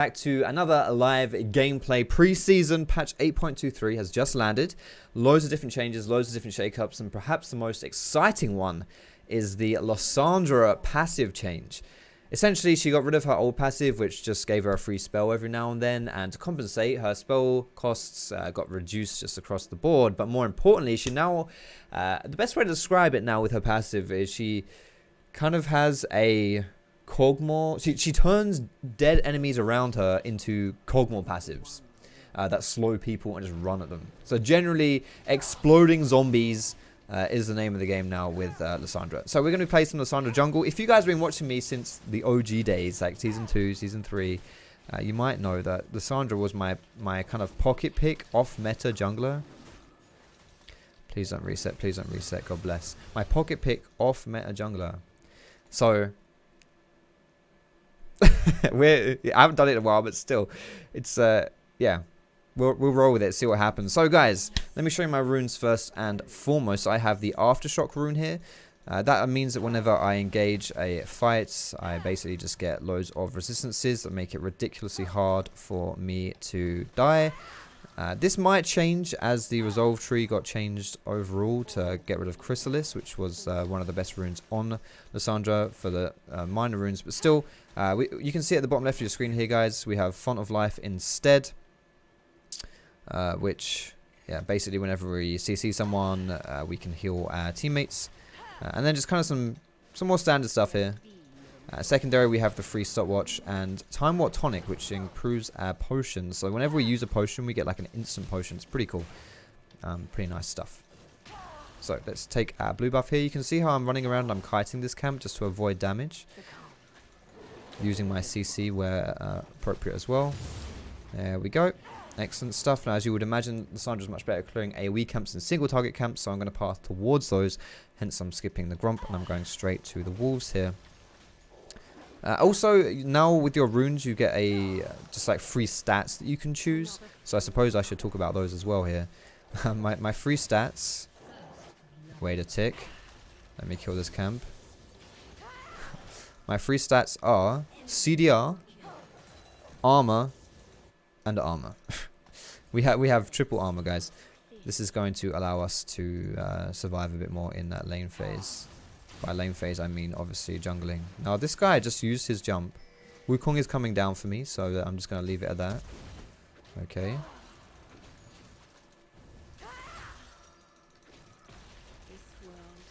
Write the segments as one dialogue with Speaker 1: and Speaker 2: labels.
Speaker 1: Back to another live gameplay. Preseason patch 8.23 has just landed. Loads of different changes, loads of different shakeups, and perhaps the most exciting one is the Lissandra passive change. Essentially, she got rid of her old passive, which just gave her a free spell every now and then, and to compensate, her spell costs got reduced just across the board. But more importantly, she now, the best way to describe it now with her passive is she kind of has a Cogmore. She turns dead enemies around her into Cogmore passives that slow people and just run at them. So generally, exploding zombies is the name of the game now with Lissandra. So we're going to play some Lissandra jungle. If you guys have been watching me since the OG days, like Season 2, Season 3, you might know that Lissandra was my kind of pocket pick off-meta jungler. Please don't reset, please don't reset, God bless. My pocket pick off-meta jungler. So I haven't done it in a while, but still, it's yeah, we'll roll with it, see what happens. So guys, let me show you my runes first and foremost. I have the Aftershock rune here. That means that whenever I engage a fight, I basically just get loads of resistances that make it ridiculously hard for me to die. This might change as the Resolve tree got changed overall to get rid of Chrysalis, which was one of the best runes on Lissandra for the minor runes. But still, you can see at the bottom left of your screen here, guys, we have Font of Life instead, which, yeah, basically whenever we CC someone, we can heal our teammates. And then just kind of some more standard stuff here. Secondary, we have the free stopwatch and Time Warp Tonic, which improves our potions. So whenever we use a potion, we get like an instant potion. It's pretty cool. Pretty nice stuff. So let's take our blue buff here. You can see how I'm running around. I'm kiting this camp just to avoid damage. Using my CC where appropriate as well. There we go. Excellent stuff. Now, as you would imagine, Lissandra's much better at clearing AoE camps than single target camps. So I'm going to path towards those. Hence, I'm skipping the Grump and I'm going straight to the Wolves here. Also, now with your runes, you get just like free stats that you can choose. So I suppose I should talk about those as well here. my free stats. Wait a tick. Let me kill this camp. My free stats are CDR, armor, and armor. we have triple armor, guys. This is going to allow us to survive a bit more in that lane phase. By lane phase, I mean obviously jungling. Now this guy just used his jump. Wukong is coming down for me, so I'm just going to leave it at that. Okay.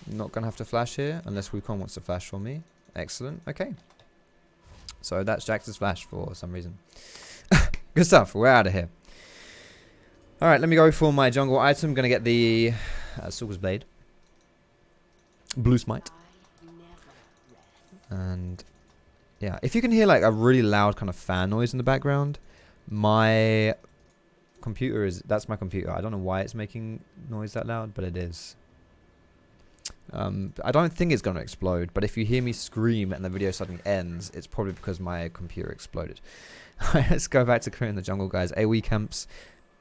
Speaker 1: Not going to have to flash here, unless Wukong wants to flash for me. Excellent. Okay. So that's Jax's flash for some reason. Good stuff. We're out of here. Alright, let me go for my jungle item. I'm going to get the Silver's Blade. Blue Smite. And yeah, if you can hear like a really loud kind of fan noise in the background, my computer that's my computer. I don't know why it's making noise that loud, but it is. I don't think it's going to explode, but if you hear me scream and the video suddenly ends, it's probably because my computer exploded. Let's go back to clearing the jungle, guys. AoE camps,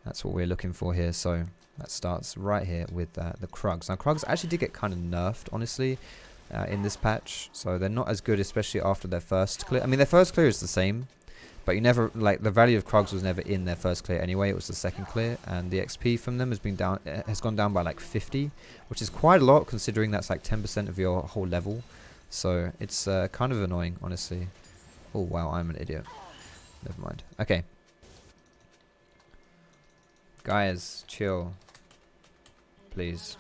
Speaker 1: that's what we're looking for here. So that starts right here with the Krugs. Now, Krugs actually did get kind of nerfed, honestly, in this patch. So they're not as good, especially after their first clear. I mean, their first clear is the same, but you never, like, the value of Krugs was never in their first clear anyway. It was the second clear, and the XP from them has gone down by like 50, which is quite a lot considering that's like 10% of your whole level. So it's kind of annoying, honestly. Oh, wow, I'm an idiot. Never mind. Okay. Guys, chill. Please.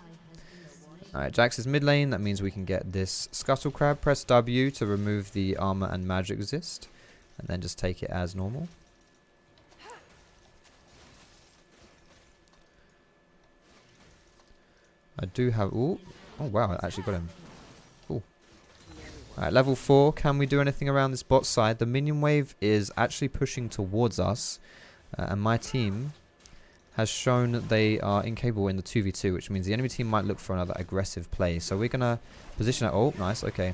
Speaker 1: Alright, Jax is mid lane. That means we can get this Scuttle Crab. Press W to remove the armor and magic resist. And then just take it as normal. I do have... Ooh. Oh, wow. I actually got him. Cool. Alright, level 4. Can we do anything around this bot side? The minion wave is actually pushing towards us. And my team has shown that they are incapable in the 2v2, which means the enemy team might look for another aggressive play. So we're going to position it. Oh, nice. Okay.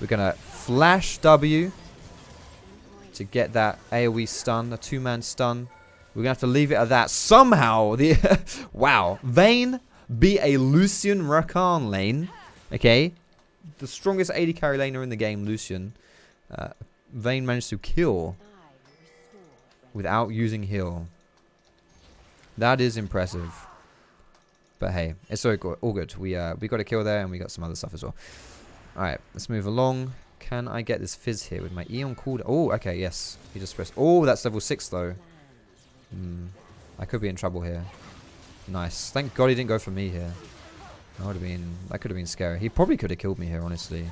Speaker 1: We're going to flash W to get that AoE stun, a 2-man stun. We're going to have to leave it at that. Somehow, wow. Vayne beat a Lucian Rakan lane. Okay. The strongest AD carry laner in the game, Lucian. Vayne managed to kill without using heal. That is impressive. But hey, it's all good. We got a kill there, and we got some other stuff as well. Alright, let's move along. Can I get this Fizz here with my Eon cooldown? Oh, okay, yes. He just pressed. Oh, that's level 6 though. I could be in trouble here. Nice. Thank God he didn't go for me here. That could have been scary. He probably could have killed me here, honestly.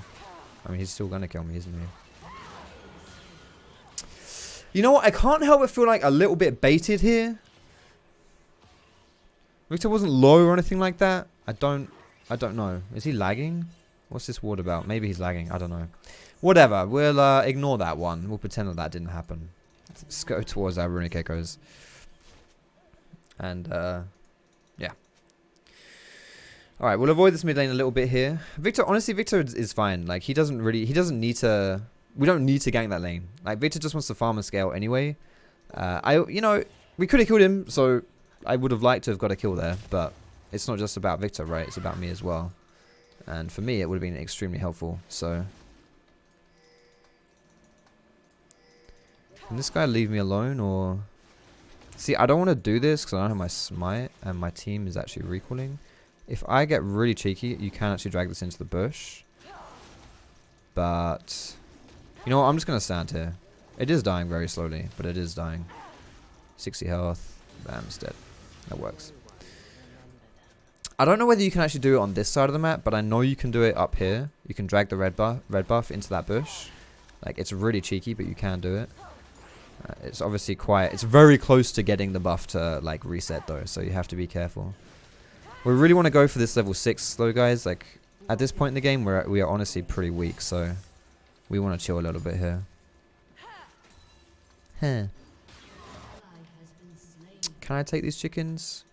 Speaker 1: I mean, he's still gonna kill me, isn't he? You know what? I can't help but feel like a little bit baited here. Victor wasn't low or anything like that. I don't know. Is he lagging? What's this ward about? Maybe he's lagging. I don't know. Whatever. We'll ignore that one. We'll pretend that didn't happen. Let's go towards our runic echoes. And yeah. Alright, we'll avoid this mid lane a little bit here. Honestly, Victor is fine. Like, he doesn't need to... We don't need to gank that lane. Like, Victor just wants to farm and scale anyway. You know, we could have killed him, so I would have liked to have got a kill there, but it's not just about Victor, right? It's about me as well. And for me, it would have been extremely helpful, so... Can this guy leave me alone, or... See, I don't want to do this, because I don't have my smite, and my team is actually recalling. If I get really cheeky, you can actually drag this into the bush. But... You know what, I'm just going to stand here. It is dying very slowly, but it is dying. 60 health. Bam, it's dead. That works. I don't know whether you can actually do it on this side of the map, but I know you can do it up here. You can drag the red buff into that bush. Like, it's really cheeky, but you can do it. It's obviously quite... It's very close to getting the buff to, like, reset, though, so you have to be careful. We really want to go for this level 6, though, guys. Like, at this point in the game, we are honestly pretty weak, so... We want to chill a little bit here. Huh. Can I take these chickens?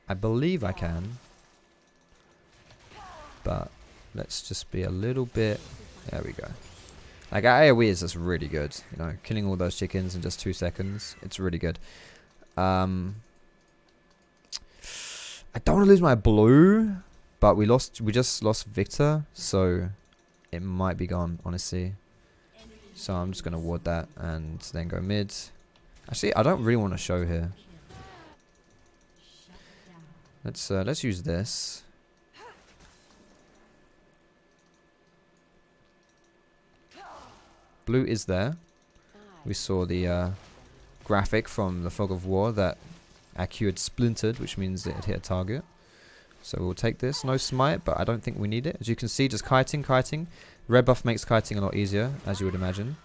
Speaker 1: I believe I can. But let's just be a little bit... There we go. Like, AoE is just really good. You know, killing all those chickens in just 2 seconds. It's really good. I don't want to lose my blue. But we just lost Victor. So it might be gone, honestly. So I'm just going to ward that and then go mid. Actually, I don't really want to show here. Let's use this. Blue is there. We saw the graphic from the Fog of War that our Q had splintered, which means it hit a target. So we'll take this. No smite, but I don't think we need it. As you can see, just kiting. Red buff makes kiting a lot easier, as you would imagine.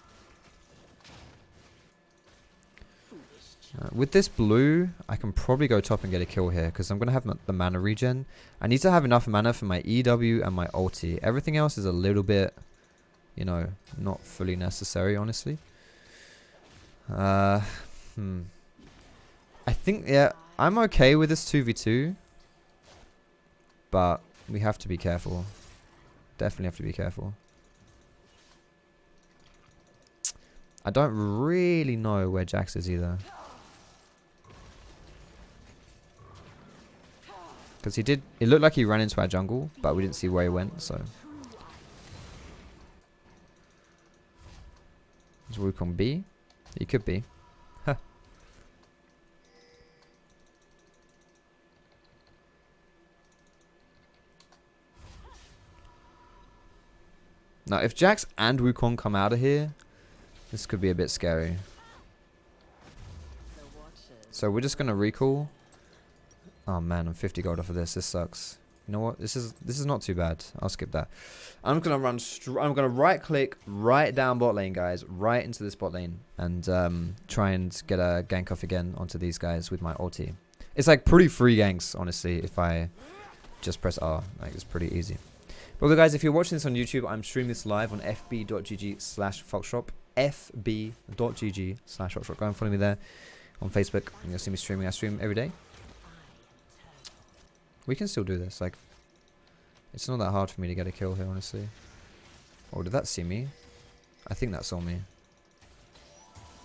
Speaker 1: With this blue, I can probably go top and get a kill here, because I'm going to have the mana regen. I need to have enough mana for my EW and my ulti. Everything else is a little bit, you know, not fully necessary, honestly. I think, yeah, I'm okay with this 2v2. But we have to be careful. Definitely have to be careful. I don't really know where Jax is either. Because it looked like he ran into our jungle, but we didn't see where he went, so. Is Wukong B? He could be. Huh. Now, if Jax and Wukong come out of here, this could be a bit scary. So we're just gonna recall. Oh man, I'm 50 gold off of this. This sucks. You know what? This is not too bad. I'll skip that. I'm gonna run. I'm gonna right click right down bot lane, guys, right into this bot lane, and try and get a gank off again onto these guys with my ulti. It's like pretty free ganks, honestly. If I just press R, like it's pretty easy. But guys, if you're watching this on YouTube, I'm streaming this live on fb.gg/Foxdrop. fb.gg/Foxdrop. Go and follow me there on Facebook, and you'll see me streaming. I stream every day. We can still do this. Like, it's not that hard for me to get a kill here, honestly. Oh, did that see me? I think that saw me.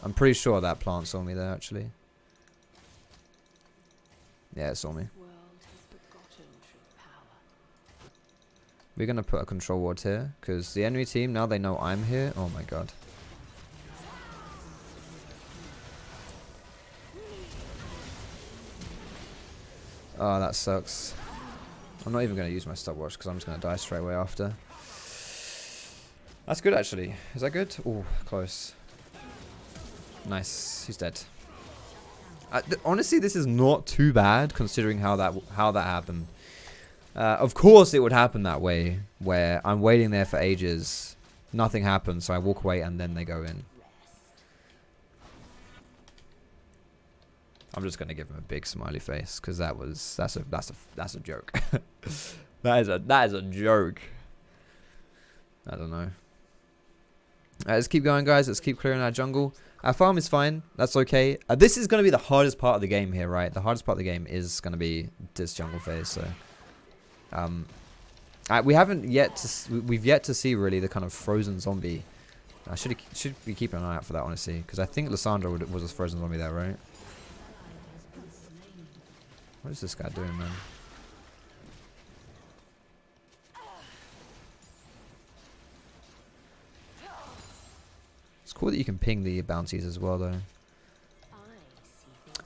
Speaker 1: I'm pretty sure that plant saw me there, actually. Yeah, it saw me. We're going to put a control ward here, because the enemy team, now they know I'm here. Oh my god. Oh, that sucks. I'm not even going to use my stopwatch because I'm just going to die straight away after. That's good, actually. Is that good? Oh, close. Nice. He's dead. Honestly, this is not too bad considering how that happened. Of course, it would happen that way, where I'm waiting there for ages, nothing happens, so I walk away and then they go in. I'm just gonna give him a big smiley face because that's a joke. that is a joke. I don't know. Let's keep going, guys. Let's keep clearing our jungle. Our farm is fine. That's okay. This is going to be the hardest part of the game here, right? The hardest part of the game is going to be this jungle phase. So, we've yet to see really the kind of frozen zombie. I should be keeping an eye out for that, honestly, because I think Lissandra was a frozen zombie there, right? What is this guy doing, man? It's cool that you can ping the bounties as well, though.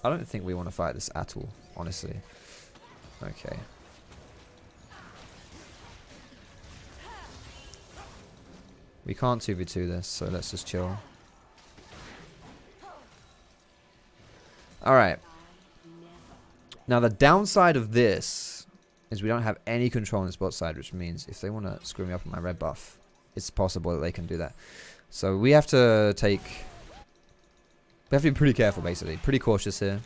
Speaker 1: I don't think we want to fight this at all, honestly. Okay. We can't 2v2 this, so let's just chill. Alright. Now, the downside of this is we don't have any control on this bot side, which means if they want to screw me up on my red buff, it's possible that they can do that. So we have to be pretty careful, basically. Pretty cautious here.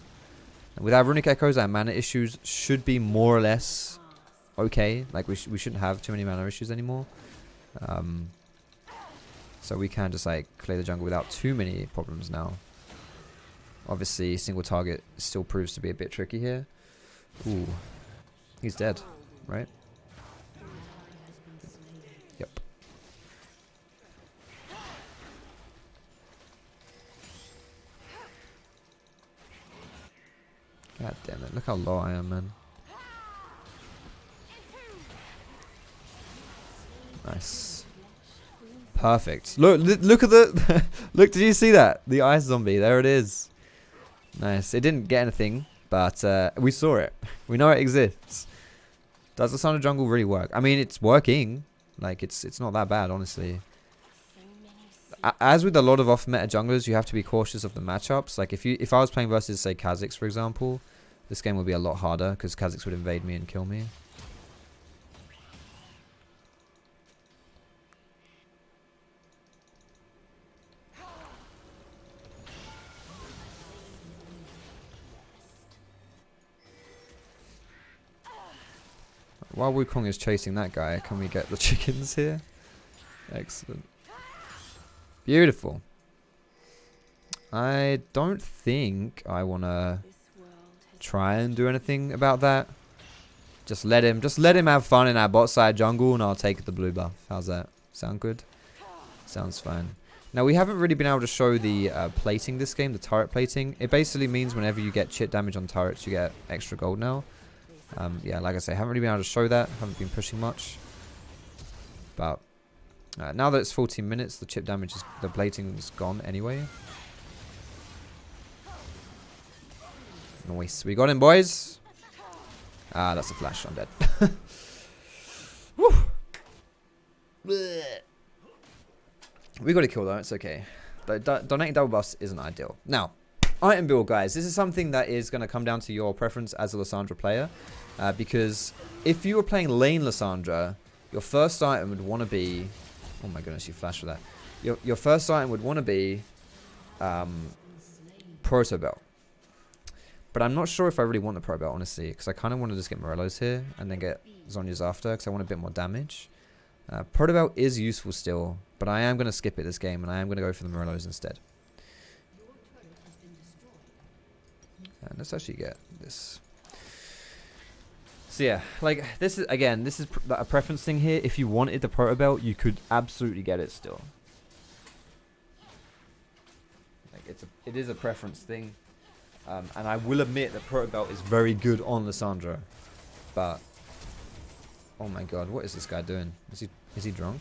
Speaker 1: And with our runic echoes, our mana issues should be more or less okay. Like, we shouldn't have too many mana issues anymore. So we can just, like, clear the jungle without too many problems now. Obviously, single target still proves to be a bit tricky here. Ooh. He's dead, right? Yep. God damn it. Look how low I am, man. Nice. Perfect. Look at the... Look, did you see that? The ice zombie. There it is. Nice. It didn't get anything, but we saw it. We know it exists. Does the Lissandra jungle really work? I mean, it's working. Like, it's not that bad, honestly. As with a lot of off-meta junglers, you have to be cautious of the matchups. Like, if I was playing versus, say, Kha'Zix, for example, this game would be a lot harder because Kha'Zix would invade me and kill me. While Wukong is chasing that guy, can we get the chickens here? Excellent. Beautiful. I don't think I want to try and do anything about that. Just let him have fun in our bot side jungle and I'll take the blue buff. How's that? Sound good? Sounds fine. Now, we haven't really been able to show the plating this game, the turret plating. It basically means whenever you get chip damage on turrets, you get extra gold now. Yeah, like I say, haven't really been able to show that. Haven't been pushing much. But now that it's 14 minutes, the chip damage is, the plating is gone anyway. Nice. We got him, boys. Ah, that's a flash. I'm dead. Woo. We got a kill though. It's okay. Donating double buffs isn't ideal. Now, item build, guys. This is something that is going to come down to your preference as a Lissandra player. Because if you were playing lane Lissandra, your first item would want to be... Oh my goodness, you flashed for that. Your first item would want to be Proto Belt. But I'm not sure if I really want the Pro Belt, honestly. Because I kind of want to just get Morello's here and then get Zhonya's after. Because I want a bit more damage. Proto Belt is useful still. But I am going to skip it this game. And I am going to go for the Morello's instead. And let's actually get this. So yeah, like this is a preference thing here. If you wanted the Proto Belt, you could absolutely get it still. Like it is a preference thing, and I will admit that Proto Belt is very good on Lissandra, but oh my god, what is this guy doing? Is he drunk?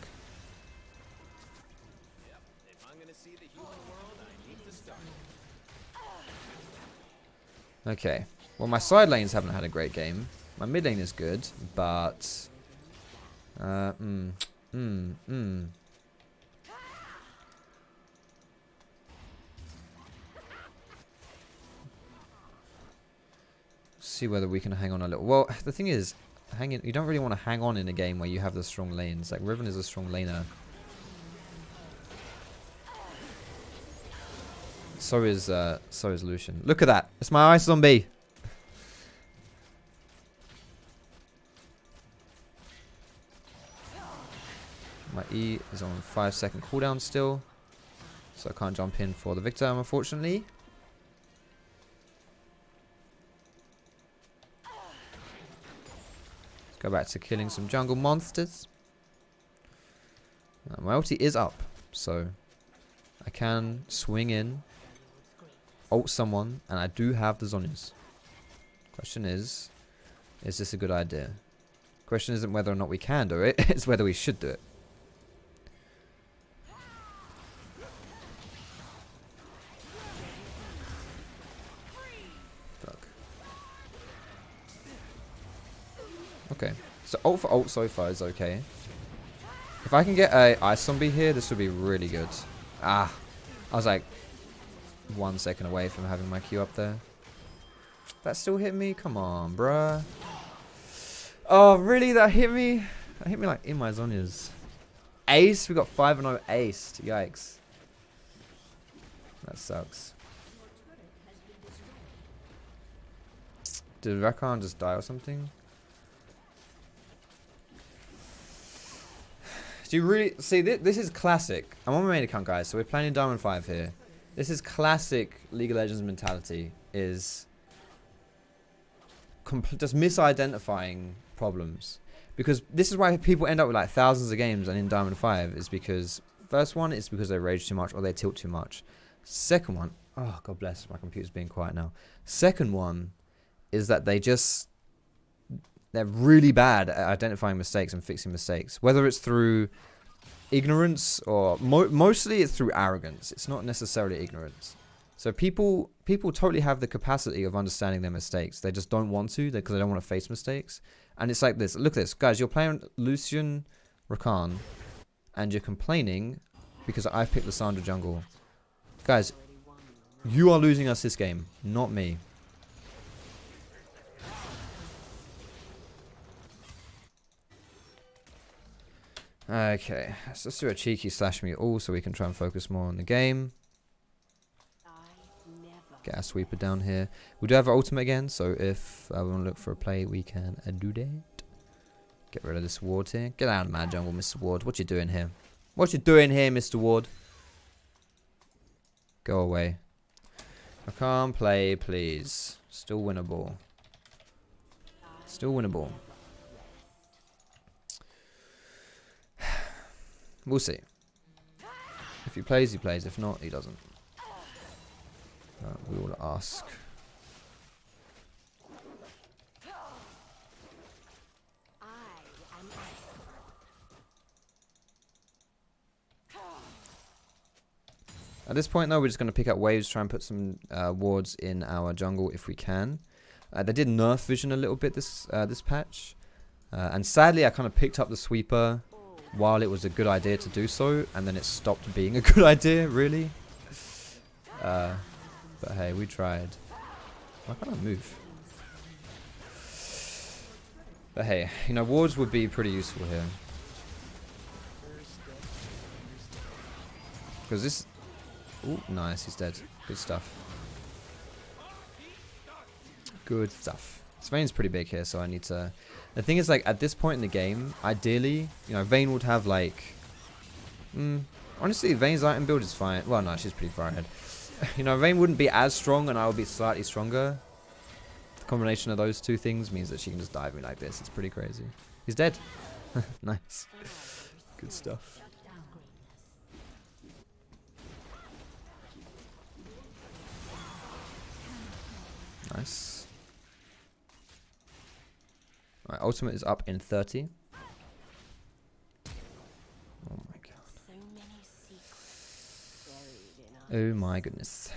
Speaker 1: Okay. Well, my side lanes haven't had a great game. My mid lane is good, but... See whether we can hang on a little. Well, the thing is, you don't really want to hang on in a game where you have the strong lanes. Like, Riven is a strong laner. So is Lucian. Look at that. It's my ice zombie. My E is on 5-second cooldown still. So I can't jump in for the victor, unfortunately. Let's go back to killing some jungle monsters. My ulti is up, so I can swing in, ult someone, and I do have the Zhonya's. Question is this a good idea? Question isn't whether or not we can do it, it's whether we should do it. Fuck. Okay, so ult for ult so far is okay. If I can get a ice zombie here, this would be really good. Ah, I was like 1 second away from having my Q up there. That still hit me? Come on, bruh. Oh, really? That hit me? That hit me like in my Zhonya's. Ace? We got 5-0 aced. Yikes. That sucks. Did Rakan just die or something? Do you really... See, this is classic. I'm on my main account, guys, so we're playing Diamond 5 here. This is classic League of Legends mentality. Is... just misidentifying problems. Because this is why people end up with like thousands of games and in Diamond 5 is because... First one is because they rage too much or they tilt too much. Second one... Oh, God bless. My computer's being quiet now. Second one is that they just... They're really bad at identifying mistakes and fixing mistakes. Whether it's through ignorance or... mostly it's through arrogance. It's not necessarily ignorance. So people totally have the capacity of understanding their mistakes. They just don't want to because they don't want to face mistakes. And it's like this. Look at this. Guys, you're playing Lucian Rakan and you're complaining because I've picked Lissandra jungle. Guys, you are losing us this game, not me. Okay, so let's do a cheeky slash me all so we can try and focus more on the game. Get our sweeper down here. We do have our ultimate again, so if I want to look for a play, we can do that. Get rid of this ward here. Get out of my jungle, Mr. Ward. What you doing here? What you doing here, Mr. Ward? Go away. I can't play, please. Still winnable. Still winnable. We'll see. If he plays, he plays. If not, he doesn't. We will ask. At this point, though, we're just going to pick up waves, try and put some wards in our jungle if we can. They did nerf vision a little bit this patch. And sadly, I kind of picked up the sweeper while it was a good idea to do so, and then it stopped being a good idea, really. But hey, we tried. Why can't I move? But hey, you know, wards would be pretty useful here. Because this... Ooh, nice, he's dead. Good stuff. Good stuff. This Vayne's pretty big here, so I need to... The thing is, like, at this point in the game, ideally, you know, Vayne would have, like... honestly, Vayne's item build is fine. Well, no, she's pretty far ahead. You know, Vayne wouldn't be as strong, and I would be slightly stronger. The combination of those two things means that she can just dive me like this. It's pretty crazy. He's dead. Nice. Good stuff. Nice. Alright, ultimate is up in 30. Oh my god. Oh my goodness.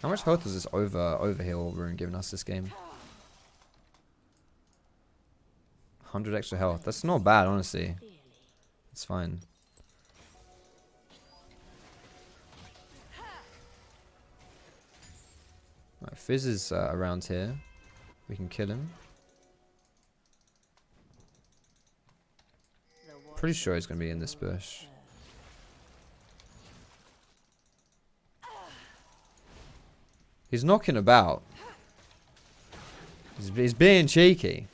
Speaker 1: How much health is this overheal rune giving us this game? 100 extra health. That's not bad, honestly. It's fine. Right, Fizz is around here. We can kill him. Pretty sure he's going to be in this bush. He's knocking about. He's being cheeky.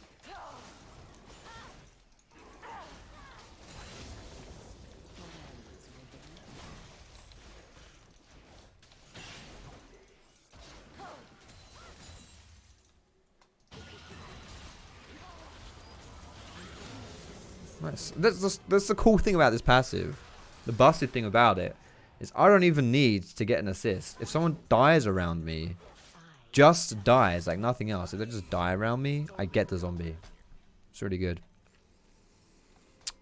Speaker 1: Nice. That's the cool thing about this passive. The busted thing about it is I don't even need to get an assist. If someone dies around me, just dies, like nothing else, if they just die around me, I get the zombie. It's really good.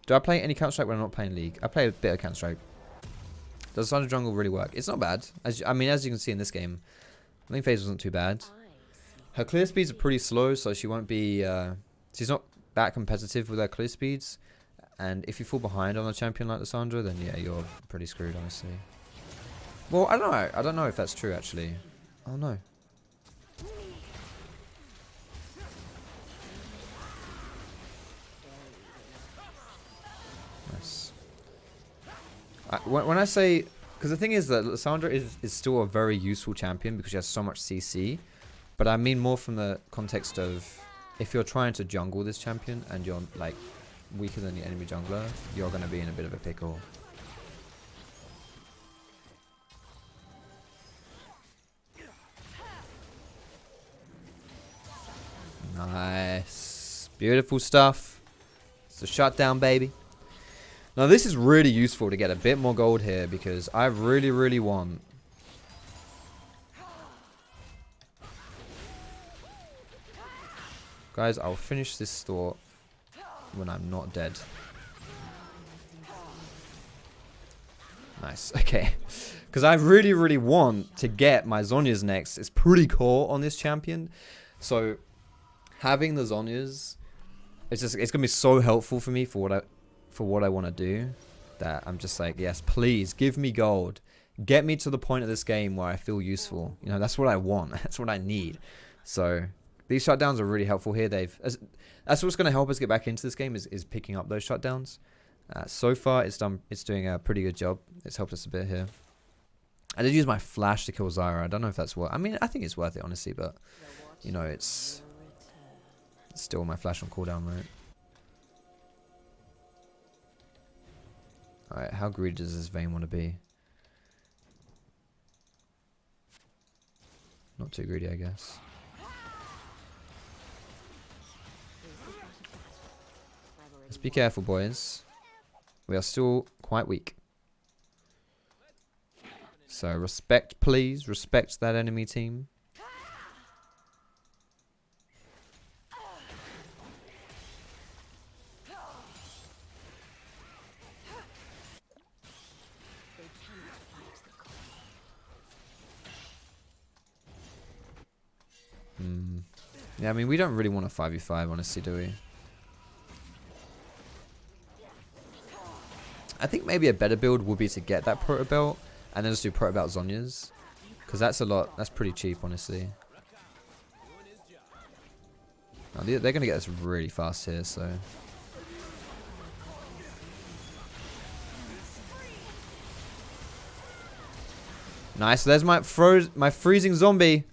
Speaker 1: Do I play any Counter-Strike when I'm not playing League? I play a bit of Counter-Strike. Does Lissandra jungle really work? It's not bad. I mean, as you can see in this game, I think phase wasn't too bad. Her clear speeds are pretty slow, so she won't be... she's not that competitive with her clear speeds. And if you fall behind on a champion like Lissandra, then yeah, you're pretty screwed, honestly. Well, I don't know. I don't know if that's true, actually. Oh, no. Nice. When I say... Because the thing is that Lissandra is still a very useful champion because she has so much CC. But I mean more from the context of... If you're trying to jungle this champion and you're, like... weaker than the enemy jungler, you're going to be in a bit of a pickle. Nice. Beautiful stuff. It's a shutdown, baby. Now this is really useful to get a bit more gold here because I really want... Guys, I'll finish this thought when I'm not dead. Nice. Okay. Because I really want to get my Zhonya's next. It's pretty core on this champion. So having the Zhonya's, it's gonna be so helpful for me for what I want to do, that I'm just like, yes, please give me gold. Get me to the point of this game where I feel useful. You know, that's what I want. That's what I need. So these shutdowns are really helpful here. That's what's going to help us get back into this game is picking up those shutdowns. So far, it's doing a pretty good job. It's helped us a bit here. I did use my flash to kill Zyra. I don't know if that's worth. I mean, I think it's worth it, honestly, but you know, it's still my flash on cooldown, right? All right, how greedy does this Vayne want to be? Not too greedy, I guess. Let's be careful, boys. We are still quite weak. So respect, please. Respect that enemy team. Yeah, I mean, we don't really want a 5v5, honestly, do we? I think maybe a better build would be to get that Proto Belt and then just do Proto Belt Zhonya's. Because that's pretty cheap, honestly. Oh, they're going to get this really fast here, so... Nice, there's my freezing zombie.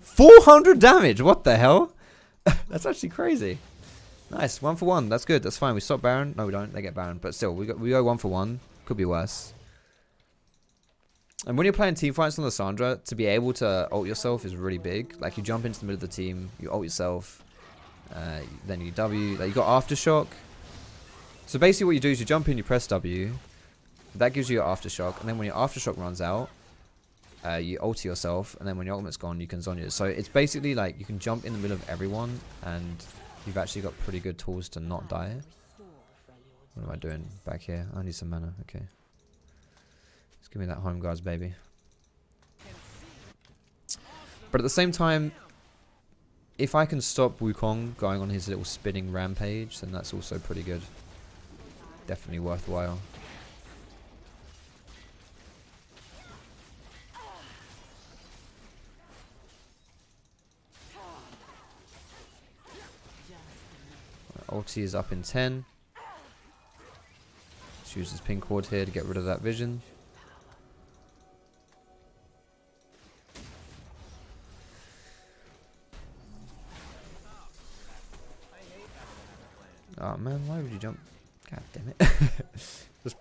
Speaker 1: 400 damage, what the hell? That's actually crazy. Nice, 1 for 1. That's good. That's fine. We stop Baron. No, we don't. They get Baron. But still, we go 1 for 1. Could be worse. And when you're playing team fights on Lissandra, to be able to ult yourself is really big. Like, you jump into the middle of the team, you ult yourself, then you W. Like, you got Aftershock. So basically what you do is you jump in, you press W. That gives you your Aftershock. And then when your Aftershock runs out, you ult yourself. And then when your ultimate's gone, you can Zhonya. So it's basically like you can jump in the middle of everyone and... You've actually got pretty good tools to not die. What am I doing back here? I need some mana. Okay. Just give me that home guards, baby. But at the same time, if I can stop Wukong going on his little spinning rampage, then that's also pretty good. Definitely worthwhile. Ulti is up in 10. Let's use his pink ward here to get rid of that vision. Oh man, why would you jump? God damn it. Just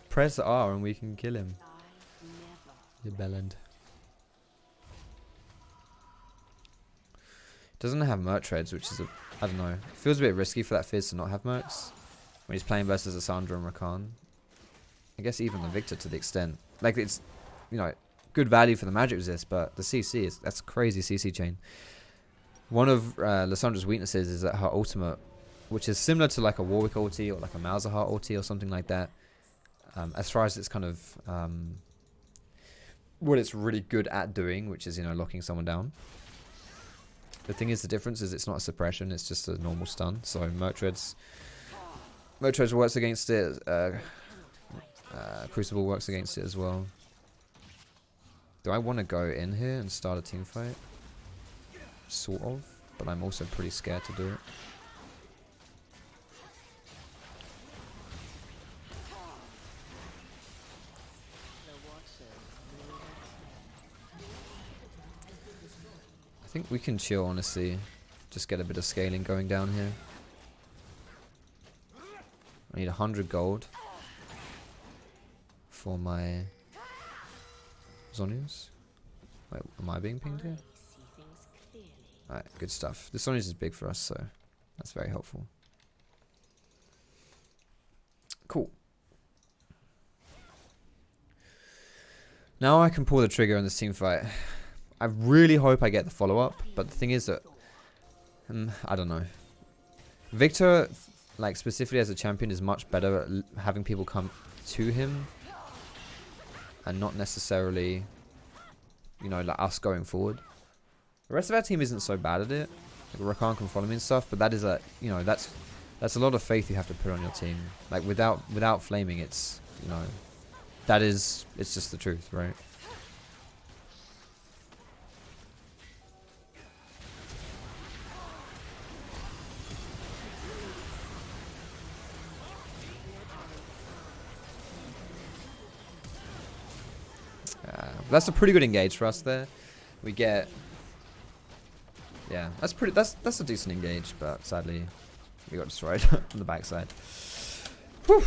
Speaker 1: press R and we can kill him. You bellend. Doesn't have merc trades, which is I don't know. It feels a bit risky for that Fizz to not have mercs when he's playing versus Lissandra and Rakan. I guess even the Victor to the extent. Like it's, you know, good value for the magic resist, but the CC is, that's crazy CC chain. One of Lissandra's weaknesses is that her ultimate, which is similar to like a Warwick ulti or like a Malzahar ulti or something like that. As far as it's kind of what it's really good at doing, which is, you know, locking someone down. The thing is, the difference is it's not a suppression, it's just a normal stun. So Mertreads works against it. Crucible works against it as well. Do I want to go in here and start a team fight? Sort of, but I'm also pretty scared to do it. I think we can chill, honestly. Just get a bit of scaling going down here. I need 100 gold for my Zhonya's. Wait, am I being pinged here? Alright, good stuff. This Zhonya's is big for us, so that's very helpful. Cool. Now I can pull the trigger in this team fight. I really hope I get the follow-up, but the thing is that I don't know. Victor, like specifically as a champion, is much better at having people come to him and not necessarily, you know, like us going forward. The rest of our team isn't so bad at it. Like Rakan can follow me and stuff, but that is a, you know, that's a lot of faith you have to put on your team. Like without flaming, it's, you know, it's just the truth, right? That's a pretty good engage for us there. We get, yeah, that's a decent engage, but sadly we got destroyed on the backside. Whew.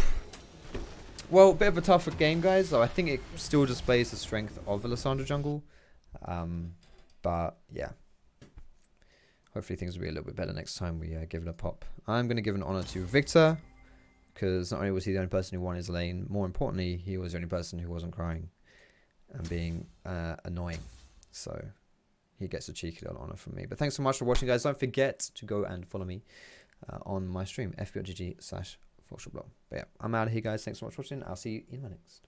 Speaker 1: Well, bit of a tougher game, guys. So I think it still displays the strength of the Lissandra jungle, but yeah, hopefully things will be a little bit better next time we give it a pop. I'm going to give an honor to Victor, because not only was he the only person who won his lane, more importantly, he was the only person who wasn't crying and being annoying. So he gets a cheeky little honor from me. But thanks so much for watching, guys. Don't forget to go and follow me on my stream, fb.gg/Foxdrop. But yeah, I'm out of here, guys. Thanks so much for watching. I'll see you in my next.